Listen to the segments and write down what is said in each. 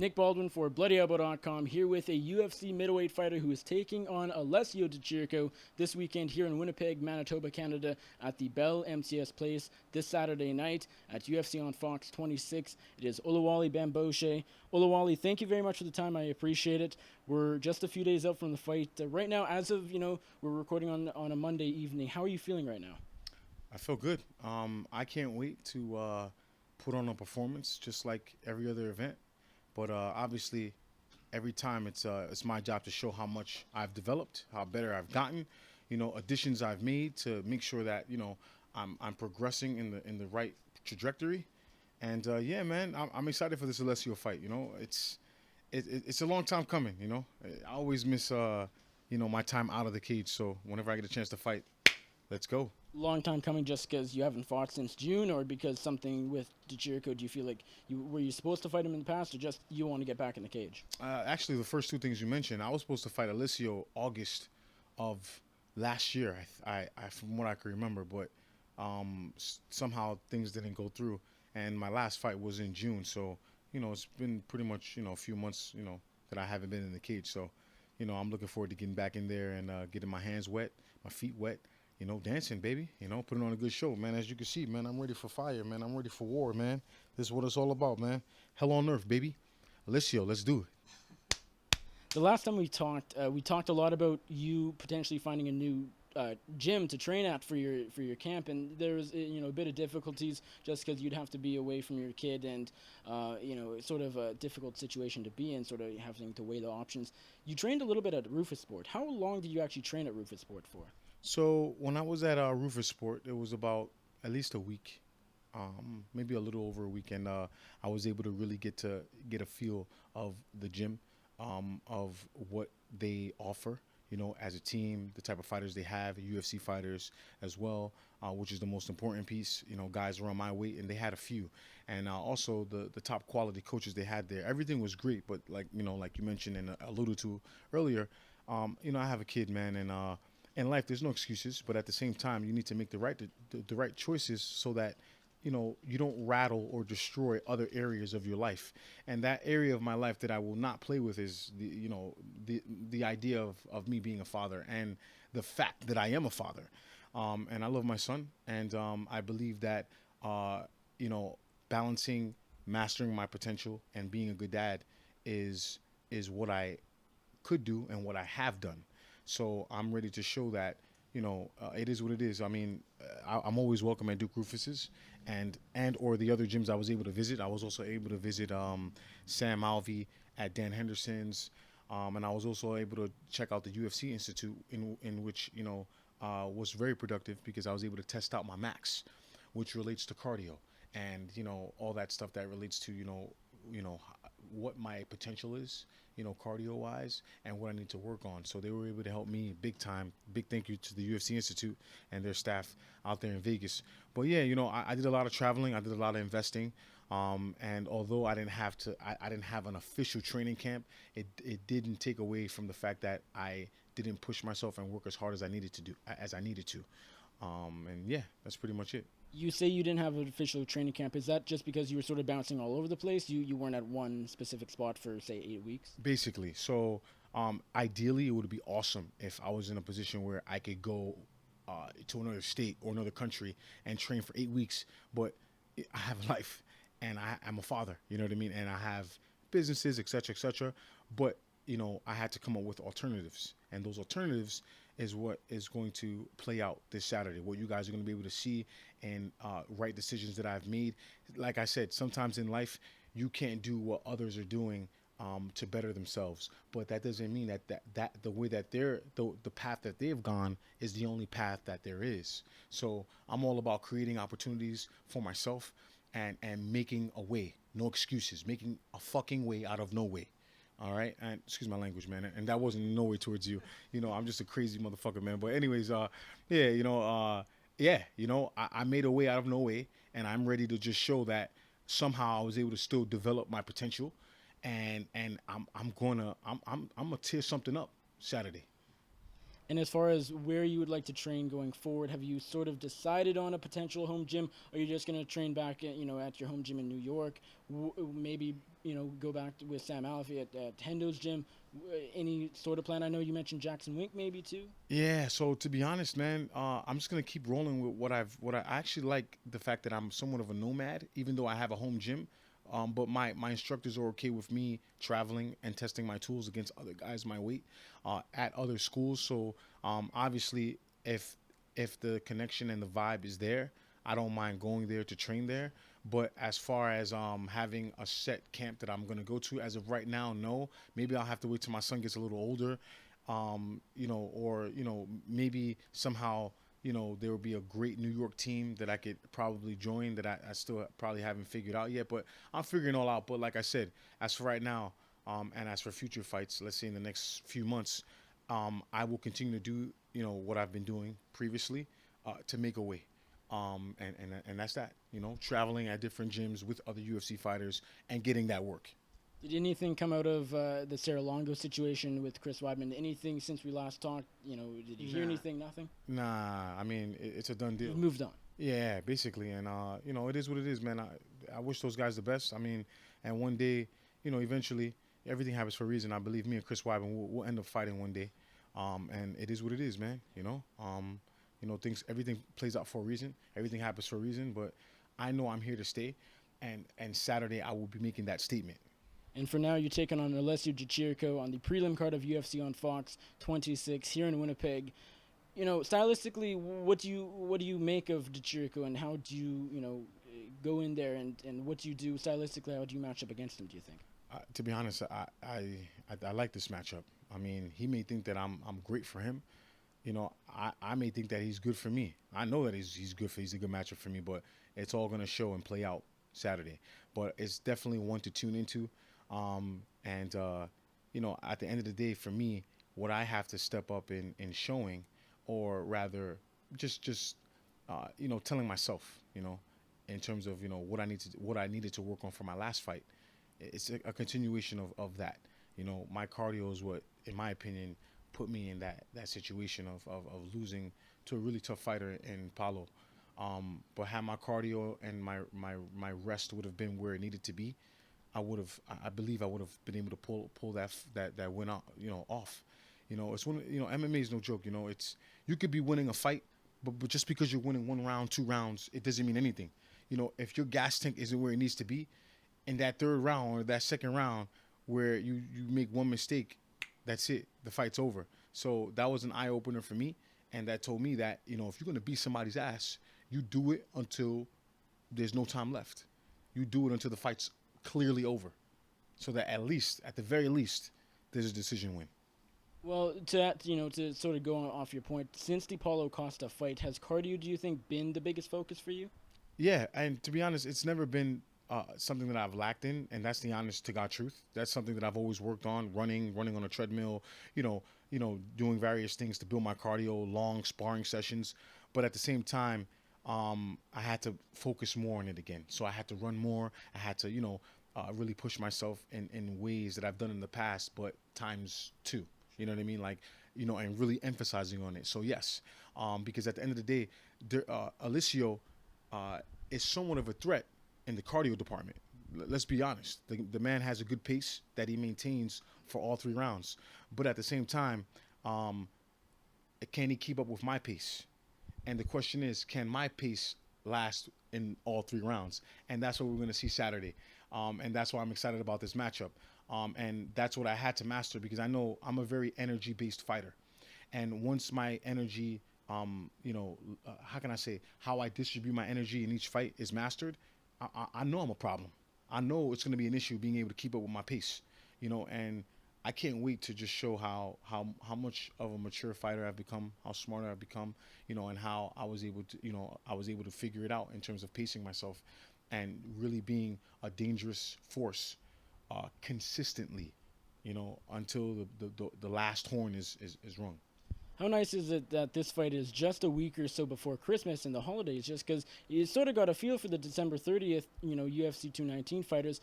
Nick Baldwin for BloodyElbow.com here with a UFC middleweight fighter who is taking on Alessio Di Chirico this weekend here in Winnipeg, Manitoba, Canada at the Bell MCS Place this Saturday night at UFC on Fox 26. It is Oluwale Bamgbose. Oluwale, thank you very much for the time. I appreciate it. We're just a few days out from the fight. Right now, as of, we're recording on a Monday evening. How are you feeling right now? I feel good. I can't wait to put on a performance just like every other event. But obviously, every time it's my job to show how much I've developed, how better I've gotten, additions I've made to make sure that I'm progressing in the right trajectory. And yeah, man, I'm excited for this Alessio fight. It's a long time coming. I always miss my time out of the cage. So whenever I get a chance to fight, let's go. Long time coming just because you haven't fought since June, or because something with Di Chirico? Do you feel like were you supposed to fight him in the past, or just you want to get back in the cage? Actually, the first two things you mentioned, I was supposed to fight Alessio August of last year, I from what I can remember, but somehow things didn't go through, and my last fight was in June. So it's been pretty much a few months that I haven't been in the cage. So I'm looking forward to getting back in there and getting my hands wet, my feet wet. Dancing, baby. Putting on a good show, man. As you can see, man, I'm ready for fire, man. I'm ready for war, man. This is what it's all about, man. Hell on earth, baby. Alessio, let's do it. The last time we talked a lot about you potentially finding a new gym to train at for your camp, and there was a bit of difficulties just because you'd have to be away from your kid, and sort of a difficult situation to be in, sort of having to weigh the options. You trained a little bit at Roufusport. How long did you actually train at Roufusport for? So when I was at Roufusport, it was about at least a week, maybe a little over a week, and I was able to really get a feel of the gym, of what they offer, as a team, the type of fighters they have, UFC fighters as well, which is the most important piece. Guys around my weight, and they had a few, and also the top quality coaches they had there. Everything was great, but like you mentioned and alluded to earlier, I have a kid, man, and in life, there's no excuses, but at the same time, you need to make the right choices so that you don't rattle or destroy other areas of your life. And that area of my life that I will not play with is the idea of me being a father and the fact that I am a father. And I love my son, and I believe that balancing, mastering my potential, and being a good dad is what I could do and what I have done. So I'm ready to show that, it is what it is. I mean, I'm always welcome at Duke Rufus's and or the other gyms I was able to visit. I was also able to visit Sam Alvey at Dan Henderson's, and I was also able to check out the UFC Institute, in which was very productive because I was able to test out my max, which relates to cardio and all that stuff that relates to what my potential is, cardio wise, and what I need to work on. So they were able to help me big time. Big thank you to the UFC Institute and their staff out there in Vegas. But yeah, I did a lot of traveling. I did a lot of investing. And although I didn't have an official training camp, it didn't take away from the fact that I didn't push myself and work as hard as I needed to. And yeah, that's pretty much it. You say you didn't have an official training camp. Is that just because you were sort of bouncing all over the place? You weren't at one specific spot for, say, 8 weeks? Basically. So ideally, it would be awesome if I was in a position where I could go to another state or another country and train for 8 weeks. But I have a life, and I'm a father, you know what I mean? And I have businesses, et cetera, et cetera. But, I had to come up with alternatives. And those alternatives is what is going to play out this Saturday, what you guys are going to be able to see and right decisions that I've made. Like I said, sometimes in life, you can't do what others are doing to better themselves. But that doesn't mean that the way that the path that they've gone is the only path that there is. So I'm all about creating opportunities for myself and making a way, no excuses, making a fucking way out of no way. All right, and excuse my language, man, and that wasn't no way towards you. I'm just a crazy motherfucker, man. But anyways, I made a way out of no way, and I'm ready to just show that somehow I was able to still develop my potential, and I'm gonna tear something up Saturday. And as far as where you would like to train going forward, have you sort of decided on a potential home gym, or are you just going to train back at, at your home gym in New York? Maybe, go back with Sam Alfie at Hendo's gym. Any sort of plan? I know you mentioned Jackson Wink maybe too. Yeah. So to be honest, man, I'm just gonna keep rolling with what I actually like the fact that I'm somewhat of a nomad, even though I have a home gym. But my instructors are okay with me traveling and testing my tools against other guys my weight at other schools. So obviously, if the connection and the vibe is there, I don't mind going there to train there. But as far as having a set camp that I'm gonna go to, as of right now, no. Maybe I'll have to wait till my son gets a little older, or maybe somehow there will be a great New York team that I could probably join that I still probably haven't figured out yet. But I'm figuring it all out. But like I said, as for right now, and as for future fights, let's say in the next few months, I will continue to do what I've been doing previously to make a way. And that's that. Traveling at different gyms with other UFC fighters and getting that work. Did anything come out of the Sarah Longo situation with Chris Weidman? Anything since we last talked? Did you hear anything? Nothing? Nah, I mean, it's a done deal. You've moved on. Yeah, basically. And, it is what it is, man. I wish those guys the best. I mean, and one day, eventually, everything happens for a reason. I believe me and Chris Weidman will end up fighting one day. And it is what it is, man. Everything plays out for a reason. Everything happens for a reason. But I know I'm here to stay. And Saturday, I will be making that statement. And for now, you're taking on Alessio Di Chirico on the prelim card of UFC on Fox 26 here in Winnipeg. Stylistically, what do you make of Di Chirico, and how do you go in there, and what do you do stylistically? How do you match up against him, do you think? To be honest, I like this matchup. I mean, he may think that I'm great for him. I may think that he's good for me. I know that he's a good matchup for me, but it's all going to show and play out Saturday. But it's definitely one to tune into. At the end of the day, for me, what I have to step up in showing, or rather just telling myself, in terms of, what I needed to work on for my last fight. It's a continuation of that. My cardio is what, in my opinion, put me in that situation of losing to a really tough fighter in Paulo. But had my cardio and my rest would have been where it needed to be, I believe I would have been able to pull that win out, off. It's MMA is no joke. It's, you could be winning a fight, but just because you're winning 1 round, 2 rounds, it doesn't mean anything. If your gas tank isn't where it needs to be, in that 3rd round or that 2nd round where you make one mistake, that's it. The fight's over. So that was an eye opener for me, and that told me that if you're gonna beat somebody's ass, you do it until there's no time left. You do it until the fight's clearly over, so that at the very least, there's a decision win. Well, to sort of go off your point, since the Paulo Costa fight, has cardio, do you think, been the biggest focus for you? Yeah, and to be honest, it's never been something that I've lacked in, and that's the honest to God truth. That's something that I've always worked on, running on a treadmill, doing various things to build my cardio, long sparring sessions. But at the same time, I had to focus more on it again. So I had to run more. I had to, really push myself in ways that I've done in the past, but times 2. You know what I mean? Like, and really emphasizing on it. So yes, because at the end of the day, Alessio is somewhat of a threat in the cardio department. Let's be honest. The man has a good pace that he maintains for all 3 rounds. But at the same time, can he keep up with my pace? And the question is, can my pace last in all 3 rounds? And that's what we're going to see Saturday. And that's why I'm excited about this matchup. And that's what I had to master, because I know I'm a very energy-based fighter. And once my energy, how can I say, how I distribute my energy in each fight is mastered, I know I'm a problem. I know it's going to be an issue being able to keep up with my pace, and I can't wait to just show how much of a mature fighter I've become, how smarter I've become, and how I was able to figure it out in terms of pacing myself and really being a dangerous force consistently, until the last horn is rung. How nice is it that this fight is just a week or so before Christmas and the holidays, just because you sort of got a feel for the December 30th, UFC 219 fighters.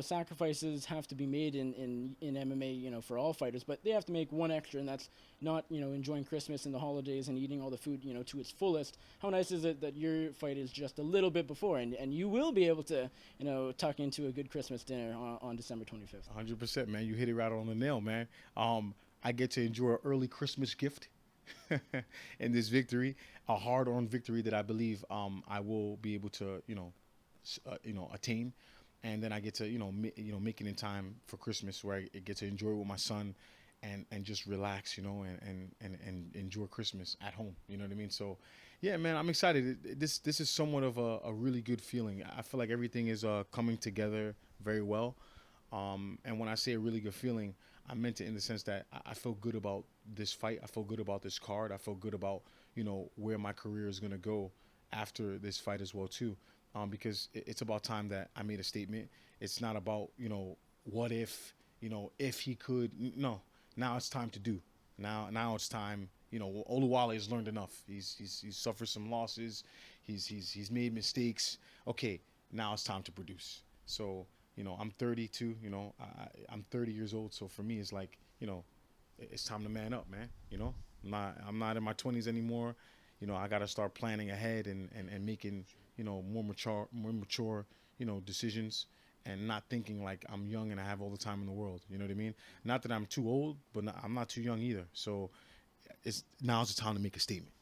sacrifices have to be made in MMA, for all fighters, but they have to make one extra, and that's not, enjoying Christmas and the holidays and eating all the food, to its fullest. How nice is it that your fight is just a little bit before, and you will be able to, tuck into a good Christmas dinner on December 25th? 100%, man. You hit it right on the nail, man. I get to enjoy an early Christmas gift in this victory, a hard-earned victory that I believe I will be able to, attain. And then I get to, make it in time for Christmas, where I get to enjoy it with my son and just relax, and enjoy Christmas at home. You know what I mean? So, yeah, man, I'm excited. This is somewhat of a really good feeling. I feel like everything is coming together very well. And when I say a really good feeling, I meant it in the sense that I feel good about this fight. I feel good about this card. I feel good about, where my career is going to go after this fight as well, too. Because it's about time that I made a statement. It's not about, what if, if he could. No, now it's time to do. Now it's time. Oluwale has learned enough. He's suffered some losses. He's made mistakes. Okay, now it's time to produce. So, I'm 32. I'm 30 years old. So for me, it's like, it's time to man up, man. I'm not in my 20s anymore. I got to start planning ahead and making, more mature, decisions, and not thinking like I'm young and I have all the time in the world. You know what I mean? Not that I'm too old, but I'm not too young either. So now's the time to make a statement.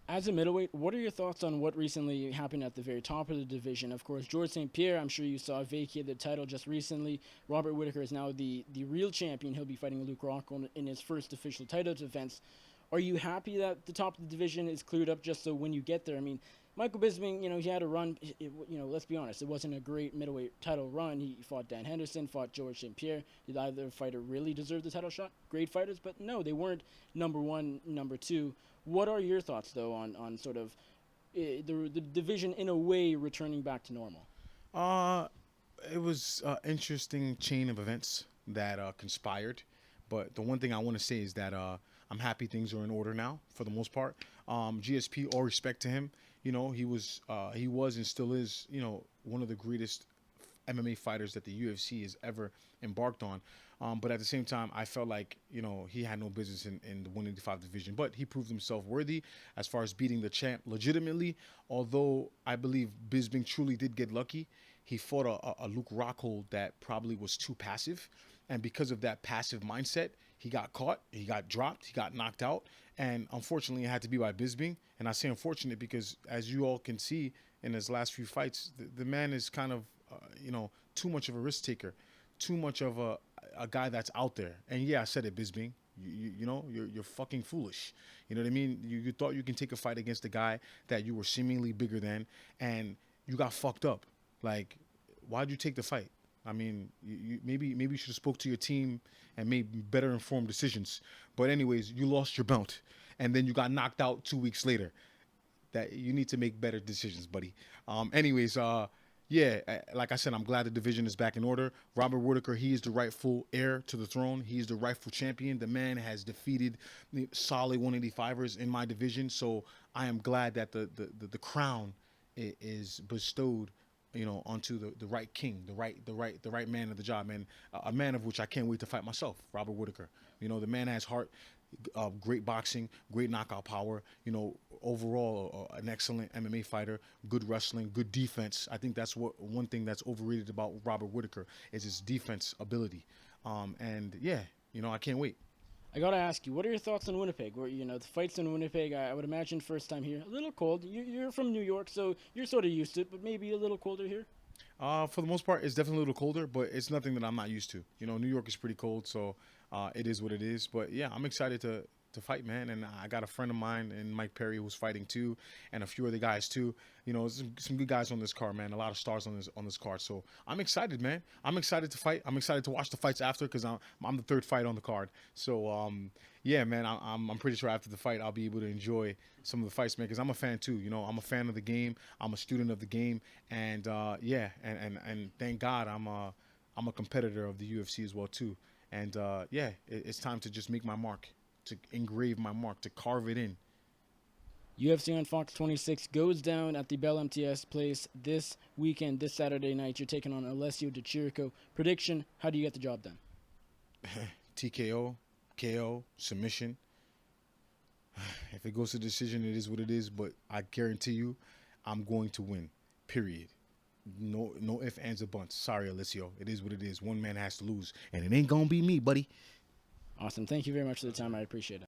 As a middleweight, what are your thoughts on what recently happened at the very top of the division? Of course, George St. Pierre, I'm sure you saw, vacated the title just recently. Robert Whittaker is now the real champion. He'll be fighting Luke Rockhold in his first official title defense. Are you happy that the top of the division is cleared up just so when you get there? I mean, Michael Bisping, he had a run. Let's be honest, it wasn't a great middleweight title run. He fought Dan Henderson, fought George St. Pierre. Did either fighter really deserve the title shot? Great fighters, but no, they weren't number one, number two. What are your thoughts, though, on sort of the division in a way returning back to normal? It was an interesting chain of events that conspired. But the one thing I want to say is that I'm happy things are in order now for the most part. GSP, all respect to him. He was and still is, one of the greatest MMA fighters that the UFC has ever embarked on. But at the same time, I felt like, he had no business in the 185 division. But he proved himself worthy as far as beating the champ legitimately. Although I believe Bisping truly did get lucky. He fought a Luke Rockhold that probably was too passive. And because of that passive mindset, he got caught, he got dropped, he got knocked out. And unfortunately, it had to be by Bisping. And I say unfortunate because, as you all can see in his last few fights, the man is kind of, too much of a risk taker, too much of a guy that's out there. And yeah, I said it, Bisping. You're fucking foolish. You know what I mean? You thought you can take a fight against a guy that you were seemingly bigger than, and you got fucked up. Like, why'd you take the fight? I mean, maybe you should have spoke to your team and made better informed decisions. But anyways, you lost your belt, and then you got knocked out 2 weeks later. That you need to make better decisions, buddy. Yeah, like I said, I'm glad the division is back in order. Robert Whittaker, he is the rightful heir to the throne. He is the rightful champion. The man has defeated the solid 185ers in my division. So I am glad that the crown is bestowed, onto the right king, the right man of the job, and a man of which I can't wait to fight myself, Robert Whittaker. The man has heart, great boxing, great knockout power. Overall an excellent MMA fighter, good wrestling, good defense. I think that's one thing that's overrated about Robert Whittaker is his defense ability. And yeah, I can't wait. I gotta ask you, what are your thoughts on Winnipeg? Where the fights in Winnipeg, I would imagine first time here, a little cold. You're from New York, so you're sort of used to it, but maybe a little colder here. For the most part, it's definitely a little colder, but it's nothing that I'm not used to. New York is pretty cold, so it is what it is. But yeah, I'm excited to fight, man. And I got a friend of mine in Mike Perry who's fighting too, and a few other guys too. Some good guys on this card, man. A lot of stars on this card. So I'm excited, man. I'm excited to fight. I'm excited to watch the fights after because I'm the third fight on the card. So yeah, man. I'm pretty sure after the fight I'll be able to enjoy some of the fights, man. Because I'm a fan too. I'm a fan of the game. I'm a student of the game, and yeah, and thank God I'm a competitor of the UFC as well too. And yeah, it's time to just make my mark, to engrave my mark, to carve it in. UFC on Fox 26 goes down at the Bell MTS place this weekend, this Saturday night. You're taking on Alessio Di Chirico. Prediction, how do you get the job done? TKO, KO, submission. If it goes to decision, it is what it is, but I guarantee you I'm going to win, period. No ifs, ands, or buts. Sorry, Alessio. It is what it is. One man has to lose, and it ain't going to be me, buddy. Awesome. Thank you very much for the time. I appreciate it.